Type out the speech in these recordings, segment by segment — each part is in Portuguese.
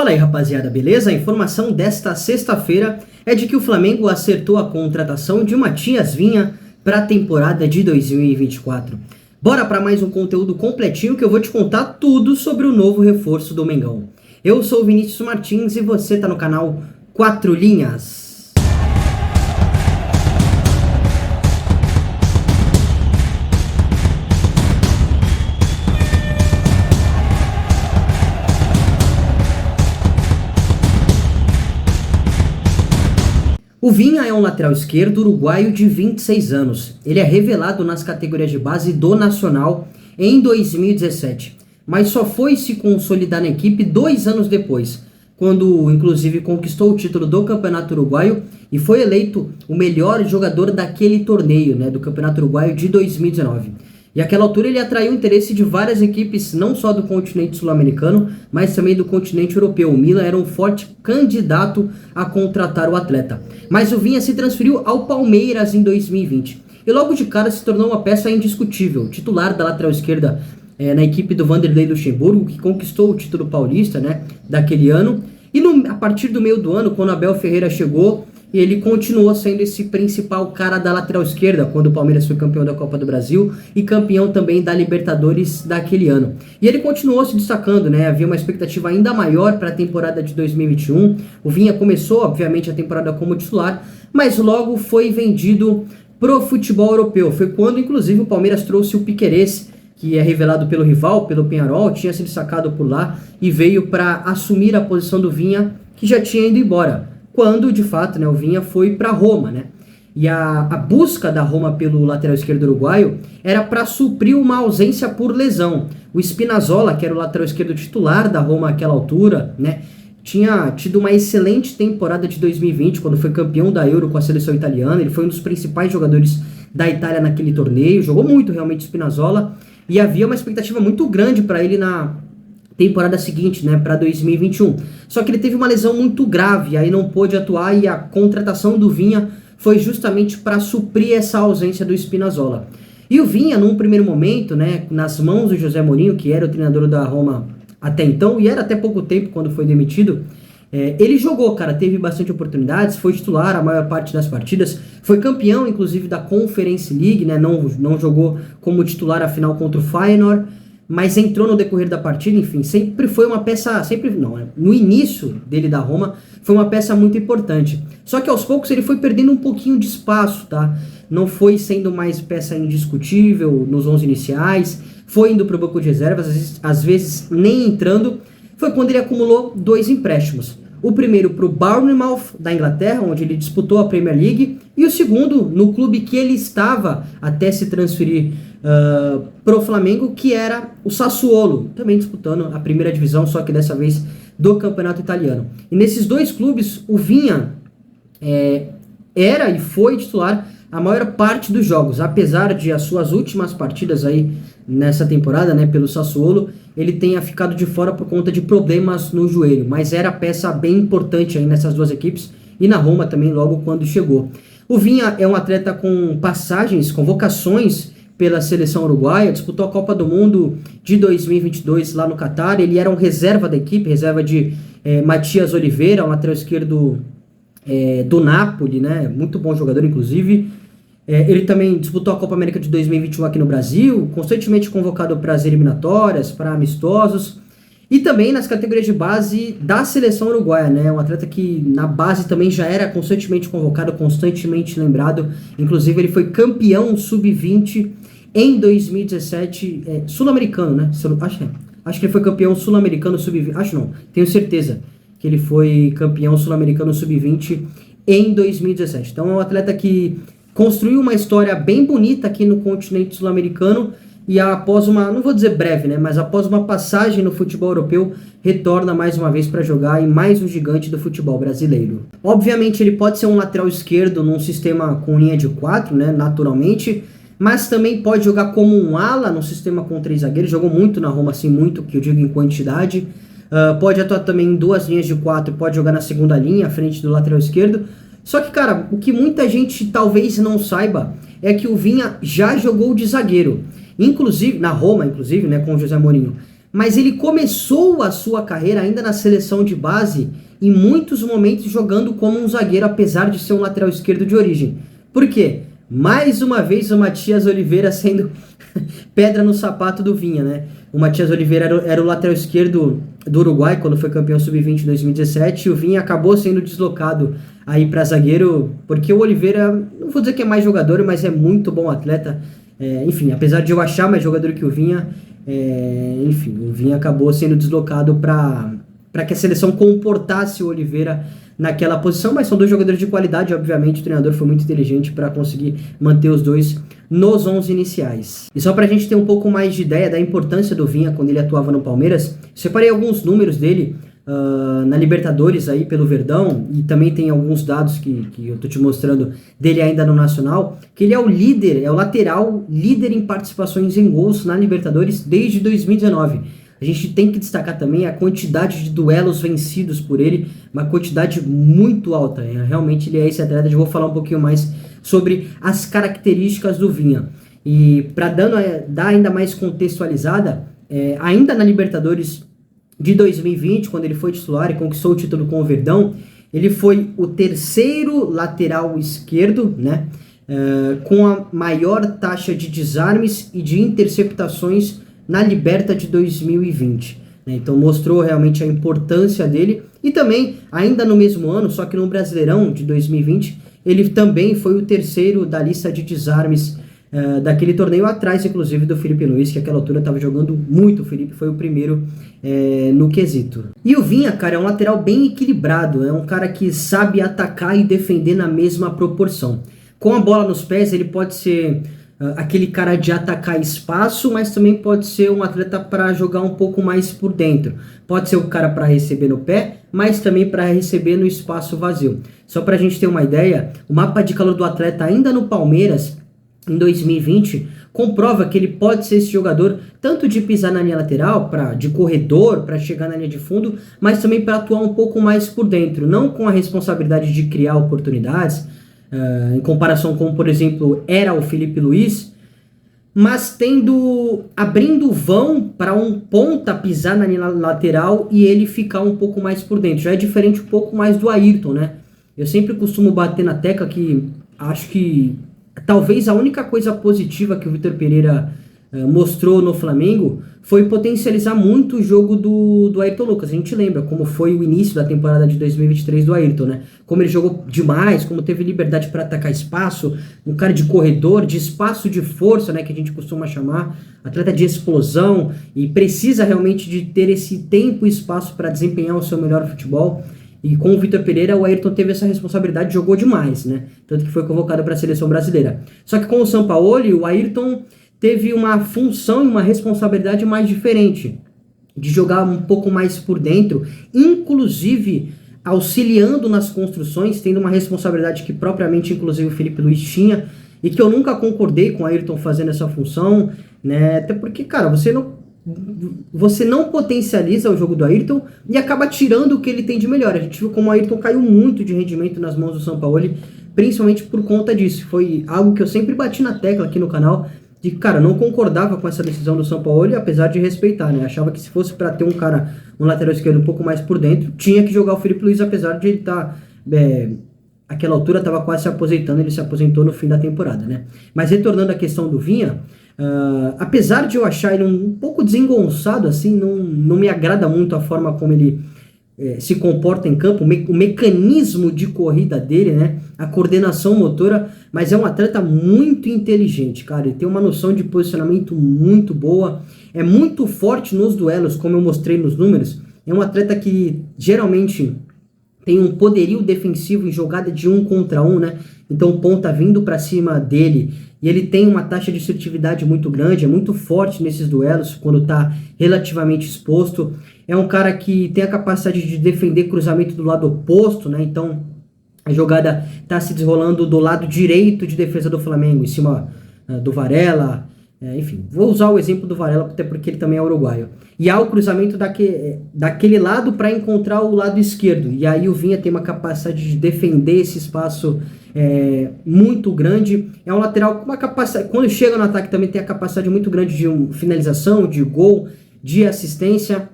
Fala aí, rapaziada, beleza? A informação desta sexta-feira é de que o Flamengo acertou a contratação de Matias Vinha para a temporada de 2024. Bora para mais um conteúdo completinho que eu vou te contar tudo sobre o novo reforço do Mengão. Eu sou o Vinícius Martins e você tá no canal 4 Linhas. O Vinha é um lateral esquerdo uruguaio de 26 anos. Ele é revelado nas categorias de base do Nacional em 2017, mas só foi se consolidar na equipe 2 anos depois, quando inclusive conquistou o título do Campeonato Uruguaio e foi eleito o melhor jogador daquele torneio, do Campeonato Uruguaio de 2019. E àquela altura ele atraiu o interesse de várias equipes, não só do continente sul-americano, mas também do continente europeu. O Milan era um forte candidato a contratar o atleta. Mas o Vinha se transferiu ao Palmeiras em 2020. E logo de cara se tornou uma peça indiscutível, titular da lateral esquerda na equipe do Vanderlei Luxemburgo, que conquistou o título paulista daquele ano. E a partir do meio do ano, quando Abel Ferreira chegou, ele continuou sendo esse principal cara da lateral esquerda, quando o Palmeiras foi campeão da Copa do Brasil e campeão também da Libertadores daquele ano. E ele continuou se destacando, havia uma expectativa ainda maior para a temporada de 2021. O Vinha começou, obviamente, a temporada como titular, mas logo foi vendido pro futebol europeu. Foi quando, inclusive, o Palmeiras trouxe o Piquerez, que é revelado pelo rival, pelo Peñarol, tinha sido sacado por lá e veio para assumir a posição do Vinha, que já tinha ido embora. Quando, de fato, o Vinha foi para Roma, E a busca da Roma pelo lateral esquerdo uruguaio era para suprir uma ausência por lesão. O Spinazzola, que era o lateral esquerdo titular da Roma àquela altura, tinha tido uma excelente temporada de 2020, quando foi campeão da Euro com a seleção italiana. Ele foi um dos principais jogadores da Itália naquele torneio, jogou muito realmente o Spinazzola, e havia uma expectativa muito grande para ele na temporada seguinte, para 2021. Só que ele teve uma lesão muito grave, aí não pôde atuar, e a contratação do Vinha foi justamente para suprir essa ausência do Spinazzola. E o Vinha, num primeiro momento, nas mãos do José Mourinho, que era o treinador da Roma até então, e era até pouco tempo quando foi demitido, ele jogou, teve bastante oportunidades, foi titular a maior parte das partidas, foi campeão, inclusive, da Conference League, não jogou como titular a final contra o Feyenoord, mas entrou no decorrer da partida, enfim, sempre foi uma peça, no início dele da Roma, foi uma peça muito importante. Só que aos poucos ele foi perdendo um pouquinho de espaço, Não foi sendo mais peça indiscutível nos 11 iniciais, foi indo para o banco de reservas, às vezes nem entrando. Foi quando ele acumulou 2 empréstimos. O primeiro para o Bournemouth, da Inglaterra, onde ele disputou a Premier League, e o segundo no clube que ele estava até se transferir pro Flamengo, que era o Sassuolo, também disputando a primeira divisão, só que dessa vez do campeonato italiano. E nesses 2 clubes, o Vinha era e foi titular a maior parte dos jogos, apesar de as suas últimas partidas aí nessa temporada, pelo Sassuolo, ele tenha ficado de fora por conta de problemas no joelho, mas era peça bem importante aí nessas 2 equipes e na Roma também logo quando chegou. O Vinha é um atleta com passagens, convocações pela seleção uruguaia, disputou a Copa do Mundo de 2022 lá no Catar. Ele era um reserva da equipe, reserva de Matias Oliveira, um lateral esquerdo do Napoli, muito bom jogador inclusive. Ele também disputou a Copa América de 2021 aqui no Brasil, constantemente convocado para as eliminatórias, para amistosos, e também nas categorias de base da seleção uruguaia, um atleta que na base também já era constantemente convocado, constantemente lembrado. Inclusive ele foi campeão sub-20 em 2017, sul-americano, Acho que ele foi campeão sul-americano sub-20, tenho certeza que ele foi campeão sul-americano sub-20 em 2017. Então é um atleta que construiu uma história bem bonita aqui no continente sul-americano e após não vou dizer breve, mas após uma passagem no futebol europeu, retorna mais uma vez para jogar em mais um gigante do futebol brasileiro. Obviamente ele pode ser um lateral esquerdo num sistema com linha de 4, naturalmente, mas também pode jogar como um ala no sistema com 3 zagueiros, jogou muito na Roma, assim, muito, que eu digo em quantidade. Pode atuar também em 2 linhas de 4, pode jogar na segunda linha, à frente do lateral esquerdo. Só que, o que muita gente talvez não saiba é que o Vinha já jogou de zagueiro, inclusive, na Roma, com o José Mourinho. mas ele começou a sua carreira ainda na seleção de base, em muitos momentos jogando como um zagueiro, apesar de ser um lateral esquerdo de origem. Por quê? Mais uma vez o Matias Oliveira sendo pedra no sapato do Vinha, né? O Matias Oliveira era o lateral esquerdo do Uruguai, quando foi campeão sub-20 em 2017, e o Vinha acabou sendo deslocado aí para zagueiro, porque o Oliveira, não vou dizer que é mais jogador, mas é muito bom atleta. Enfim, apesar de eu achar mais jogador que o Vinha, enfim, o Vinha acabou sendo deslocado para que a seleção comportasse o Oliveira naquela posição, mas são dois jogadores de qualidade, obviamente o treinador foi muito inteligente para conseguir manter os dois nos 11 iniciais. E só para a gente ter um pouco mais de ideia da importância do Vinha quando ele atuava no Palmeiras, separei alguns números dele na Libertadores aí pelo Verdão, e também tem alguns dados que eu tô te mostrando dele ainda no Nacional, que ele é o líder, é o lateral líder em participações em gols na Libertadores desde 2019. A gente tem que destacar também a quantidade de duelos vencidos por ele, uma quantidade muito alta. Realmente ele é esse atleta. Eu vou falar um pouquinho mais sobre as características do Vinha. E para dar ainda mais contextualizada, ainda na Libertadores de 2020, quando ele foi titular e conquistou o título com o Verdão, ele foi o terceiro lateral esquerdo, né, com a maior taxa de desarmes e de interceptações na Liberta de 2020. Então mostrou realmente a importância dele. E também, ainda no mesmo ano, só que no Brasileirão de 2020, ele também foi o terceiro da lista de desarmes daquele torneio, atrás inclusive do Felipe Luiz, que àquela altura estava jogando muito. O Felipe foi o primeiro no quesito. E o Vinha, cara, é um lateral bem equilibrado, é um cara que sabe atacar e defender na mesma proporção. Com a bola nos pés, ele pode ser aquele cara de atacar espaço, mas também pode ser um atleta para jogar um pouco mais por dentro. Pode ser o cara para receber no pé, mas também para receber no espaço vazio. Só para a gente ter uma ideia, o mapa de calor do atleta ainda no Palmeiras, em 2020, comprova que ele pode ser esse jogador tanto de pisar na linha lateral, de corredor, para chegar na linha de fundo, mas também para atuar um pouco mais por dentro, não com a responsabilidade de criar oportunidades, em comparação com, por exemplo, era o Felipe Luiz, mas abrindo vão para um ponta pisar na linha lateral e ele ficar um pouco mais por dentro. Já é diferente um pouco mais do Ayrton, né? Eu sempre costumo bater na tecla que acho que talvez a única coisa positiva que o Vitor Pereira mostrou no Flamengo foi potencializar muito o jogo do Ayrton Lucas. A gente lembra como foi o início da temporada de 2023 do Ayrton, né? Como ele jogou demais, como teve liberdade para atacar espaço, um cara de corredor, de espaço de força, né, que a gente costuma chamar, atleta de explosão, e precisa realmente de ter esse tempo e espaço para desempenhar o seu melhor futebol. E com o Vitor Pereira, o Ayrton teve essa responsabilidade, jogou demais, né? Tanto que foi convocado para a seleção brasileira. Só que com o Sampaoli, o Ayrton teve uma função e uma responsabilidade mais diferente, de jogar um pouco mais por dentro, inclusive auxiliando nas construções, tendo uma responsabilidade que propriamente, inclusive, o Felipe Luiz tinha, e que eu nunca concordei com o Ayrton fazendo essa função, né? Até porque, cara, você não potencializa o jogo do Ayrton e acaba tirando o que ele tem de melhor. A gente viu como o Ayrton caiu muito de rendimento nas mãos do Sampaoli, principalmente por conta disso. Foi algo que eu sempre bati na tecla aqui no canal, de que, cara, não concordava com essa decisão do Sampaoli, apesar de respeitar, né? Achava que se fosse para ter um lateral esquerdo um pouco mais por dentro, tinha que jogar o Felipe Luiz, apesar de ele estar... aquela altura estava quase se aposentando, ele se aposentou no fim da temporada, né? Mas retornando à questão do Vinha, apesar de eu achar ele um pouco desengonçado, assim, não me agrada muito a forma como ele se comporta em campo, o mecanismo de corrida dele, né? A coordenação motora, mas é um atleta muito inteligente, cara. Ele tem uma noção de posicionamento muito boa, é muito forte nos duelos, como eu mostrei nos números. É um atleta que geralmente tem um poderio defensivo em jogada de 1 contra 1, né? Então o ponta vindo para cima dele, e ele tem uma taxa de assertividade muito grande, é muito forte nesses duelos, quando está relativamente exposto. É um cara que tem a capacidade de defender cruzamento do lado oposto, né? Então a jogada está se desenrolando do lado direito de defesa do Flamengo, em cima do Varela. Enfim, vou usar o exemplo do Varela, até porque ele também é uruguaio. E há o cruzamento daquele lado para encontrar o lado esquerdo. E aí o Vinha tem uma capacidade de defender esse espaço muito grande. É um lateral com uma capacidade... Quando chega no ataque também tem a capacidade muito grande de finalização, de gol. de assistência,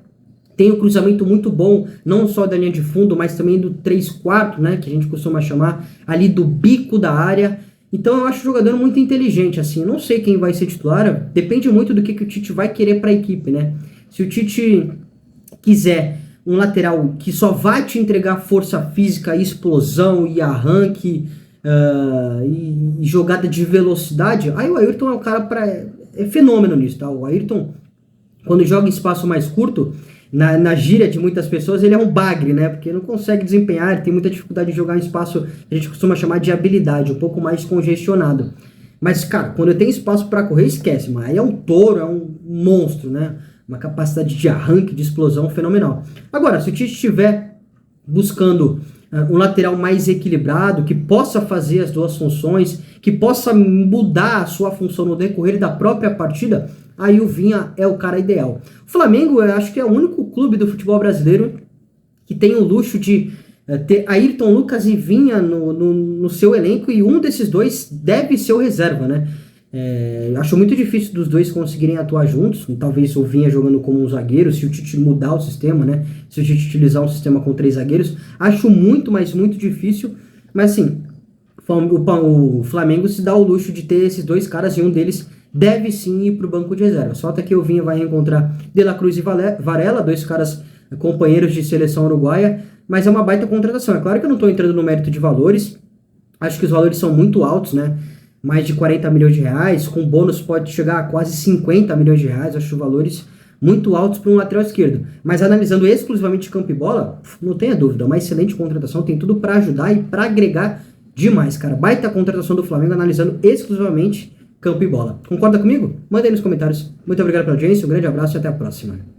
tem um cruzamento muito bom, não só da linha de fundo, mas também do 3/4, né, que a gente costuma chamar ali do bico da área. Então eu acho o jogador muito inteligente, assim, não sei quem vai ser titular, depende muito do que o Tite vai querer para a equipe, né? Se o Tite quiser um lateral que só vai te entregar força física, explosão e arranque e jogada de velocidade, aí o Ayrton é o cara para é fenômeno nisso, tá? O Ayrton, quando joga em espaço mais curto, na gíria de muitas pessoas, ele é um bagre, né? Porque não consegue desempenhar, ele tem muita dificuldade de jogar em espaço que a gente costuma chamar de habilidade, um pouco mais congestionado. Mas, cara, quando tem espaço para correr, esquece, mas aí é um touro, é um monstro, né? Uma capacidade de arranque, de explosão fenomenal. Agora, se o Tite estiver buscando um lateral mais equilibrado, que possa fazer as duas funções, que possa mudar a sua função no decorrer da própria partida, aí o Vinha é o cara ideal. O Flamengo, eu acho que é o único clube do futebol brasileiro que tem o luxo de ter Ayrton Lucas e Vinha no seu elenco, e um desses dois deve ser o reserva, né? Acho muito difícil dos dois conseguirem atuar juntos, talvez o Vinha jogando como um zagueiro, se o Tite mudar o sistema, né? Se o Tite utilizar um sistema com 3 zagueiros, acho muito, mas muito difícil, mas assim, o Flamengo se dá o luxo de ter esses dois caras e um deles deve sim ir para o banco de reserva. Só até que o Vinha vai encontrar De La Cruz e Varela, dois caras companheiros de seleção uruguaia, mas é uma baita contratação. É claro que eu não estou entrando no mérito de valores, acho que os valores são muito altos, né? Mais de 40 milhões de reais, com bônus pode chegar a quase 50 milhões de reais, acho valores muito altos para um lateral esquerdo. Mas analisando exclusivamente campo e bola, não tenha dúvida, uma excelente contratação, tem tudo para ajudar e para agregar demais, cara. Baita contratação do Flamengo analisando exclusivamente campo e bola. Concorda comigo? Manda aí nos comentários. Muito obrigado pela audiência, um grande abraço e até a próxima.